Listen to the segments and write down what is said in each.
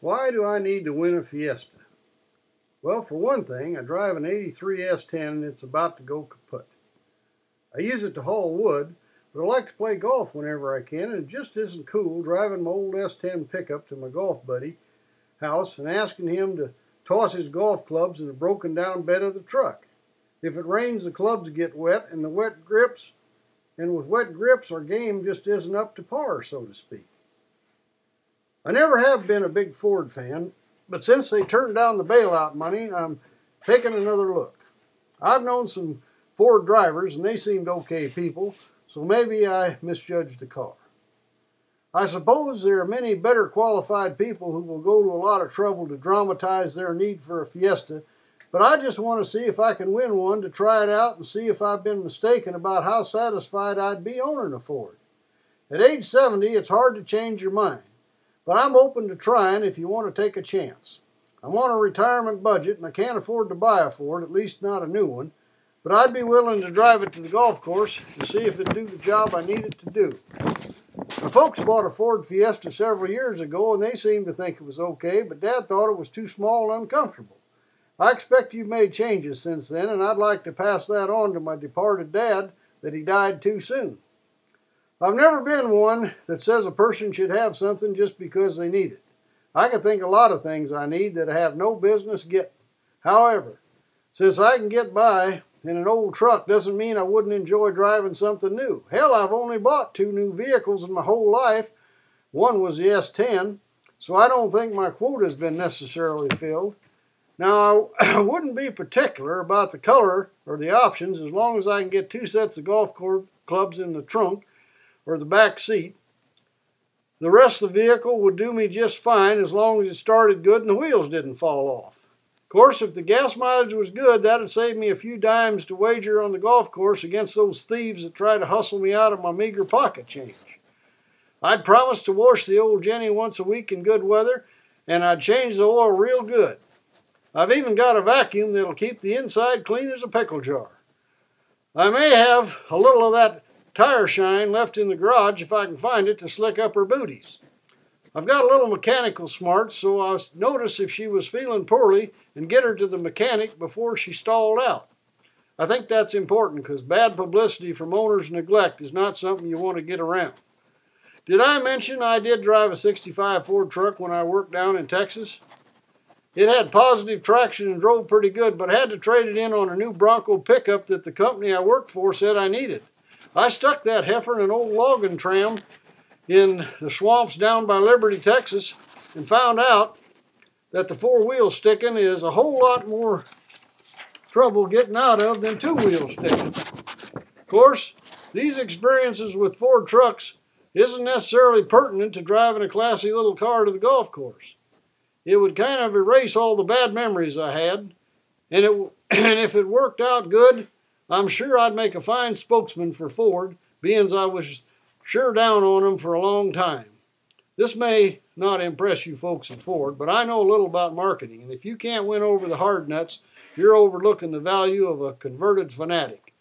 Why do I need to win a Fiesta? Well, for one thing, I drive an '83 S10 and it's about to go kaput. I use it to haul wood, but I like to play golf whenever I can, and it just isn't cool driving my old S10 pickup to my golf buddy's house and asking him to toss his golf clubs in the broken down bed of the truck. If it rains, the clubs get wet, and with wet grips, our game just isn't up to par, so to speak. I never have been a big Ford fan, but since they turned down the bailout money, I'm taking another look. I've known some Ford drivers, and they seemed okay people, so maybe I misjudged the car. I suppose there are many better qualified people who will go to a lot of trouble to dramatize their need for a Fiesta, but I just want to see if I can win one to try it out and see if I've been mistaken about how satisfied I'd be owning a Ford. At age 70, it's hard to change your mind, but I'm open to trying if you want to take a chance. I'm on a retirement budget and I can't afford to buy a Ford, at least not a new one, but I'd be willing to drive it to the golf course to see if it'd do the job I need it to do. My folks bought a Ford Fiesta several years ago and they seemed to think it was okay, but Dad thought it was too small and uncomfortable. I expect you've made changes since then, and I'd like to pass that on to my departed dad that he died too soon. I've never been one that says a person should have something just because they need it. I can think of a lot of things I need that I have no business getting. However, since I can get by in an old truck doesn't mean I wouldn't enjoy driving something new. Hell, I've only bought 2 new vehicles in my whole life. One was the S10, so I don't think my quota has been necessarily filled. Now, I wouldn't be particular about the color or the options as long as I can get 2 sets of golf clubs in the trunk or the back seat. The rest of the vehicle would do me just fine as long as it started good and the wheels didn't fall off. Of course, if the gas mileage was good, that'd save me a few dimes to wager on the golf course against those thieves that try to hustle me out of my meager pocket change. I'd promise to wash the old Jenny once a week in good weather, and I'd change the oil real good. I've even got a vacuum that'll keep the inside clean as a pickle jar. I may have a little of that tire shine left in the garage if I can find it to slick up her booties. I've got a little mechanical smarts, so I'll notice if she was feeling poorly and get her to the mechanic before she stalled out. I think that's important because bad publicity from owner's neglect is not something you want to get around. Did I mention I did drive a '65 Ford truck when I worked down in Texas? It had positive traction and drove pretty good, but I had to trade it in on a new Bronco pickup that the company I worked for said I needed. I stuck that heifer in an old logging tram in the swamps down by Liberty, Texas, and found out that the 4-wheel sticking is a whole lot more trouble getting out of than 2-wheel sticking. Of course, these experiences with Ford trucks isn't necessarily pertinent to driving a classy little car to the golf course. It would kind of erase all the bad memories I had, and if it worked out good, I'm sure I'd make a fine spokesman for Ford, being as I was sure down on them for a long time. This may not impress you folks at Ford, but I know a little about marketing, and if you can't win over the hard nuts, you're overlooking the value of a converted fanatic.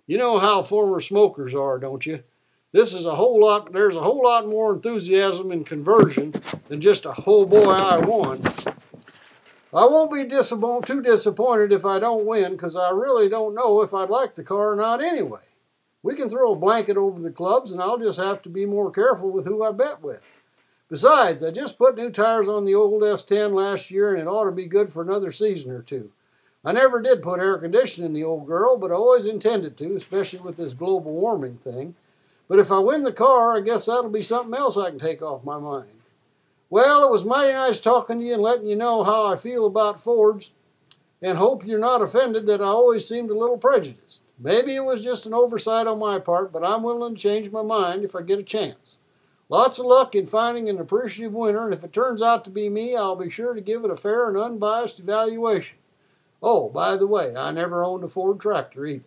You know how former smokers are, don't you? There's a whole lot more enthusiasm in conversion than just a "oh boy, I won." I won't be too disappointed if I don't win, because I really don't know if I'd like the car or not anyway. We can throw a blanket over the clubs, and I'll just have to be more careful with who I bet with. Besides, I just put new tires on the old S10 last year, and it ought to be good for another season or 2. I never did put air conditioning in the old girl, but I always intended to, especially with this global warming thing. But if I win the car, I guess that'll be something else I can take off my mind. Well, it was mighty nice talking to you and letting you know how I feel about Fords, and hope you're not offended that I always seemed a little prejudiced. Maybe it was just an oversight on my part, but I'm willing to change my mind if I get a chance. Lots of luck in finding an appreciative winner, and if it turns out to be me, I'll be sure to give it a fair and unbiased evaluation. Oh, by the way, I never owned a Ford tractor either.